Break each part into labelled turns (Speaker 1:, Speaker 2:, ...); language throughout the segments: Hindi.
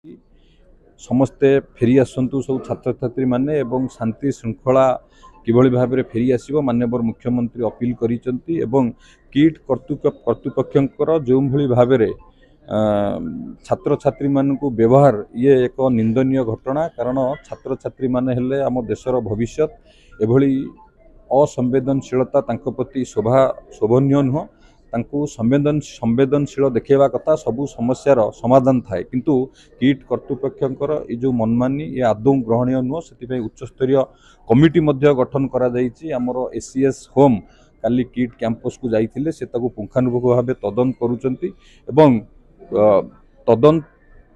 Speaker 1: समस्ते फेरी आसतु सब छात्र छात्री माने एवं शांति श्रृंखला किभली भाव में फेरी आसो माननीय मुख्यमंत्री अपील करिसेंती एवं किट कर्तृपक्षर जो भली भाव में छात्र छात्री मान व्यवहार ये एक निंदनीय घटना। कारण छात्र छात्री माने हेले आम देशर भविष्य एभली असंवेदनशीलता तांको प्रति शोभनीय नुह। संवेदनशील देखा कथा सबू समस्यार समाधान थाए किंतु किट कर्तृपक्षर ये जो मनमानी ये आदौ ग्रहणीय नुह। से उच्चस्तरीय कमिटी गठन कर एसीएस होम काली किट कैंपस को जाइए से पुंखानुपुंख भाव तदंत करुँच तदंत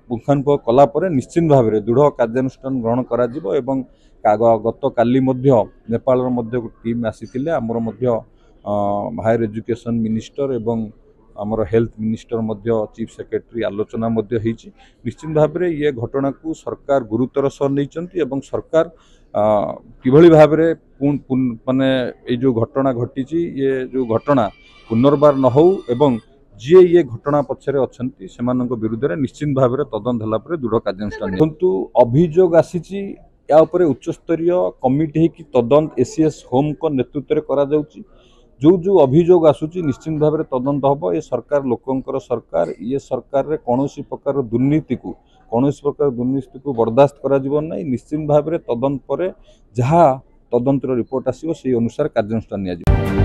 Speaker 1: पुंखानुपुंख कलापर निश्चित भाव में दृढ़ कार्यानुष्ठान ग्रहण करा। गत काली नेपाल टीम आसी आमर हायर एजुकेशन मिनिस्टर एवं आमर हेल्थ मिनिस्टर चीफ सेक्रेटरी आलोचना निश्चित भाव में ये घटना को सरकार गुरुतर सह नहीं सरकार किभली भाव में माने जो घटना घटी ये जो घटना पुनर्बार न हो एवं जी ये घटना पछरे अच्छी से विरुद्ध में निश्चित भाव में तदंत होला दृढ़ कार्यानुष्ठान किंतु अभियोग आसी या उच्चस्तरीय कमिटी है कि तदंत एसीएस होम को नेतृत्व करा जाउची। जो जो अभियोग आसूची निश्चित भाव में तदंत हम ये सरकार लोकंकर सरकार ये सरकार रे कौन प्रकार दुर्नीति को बर्दाश्त करा नहीं। निश्चित भाव में तदंत पर जहाँ तदंतर रिपोर्ट आसो से अनुसार कार्यानुष्ठान निया।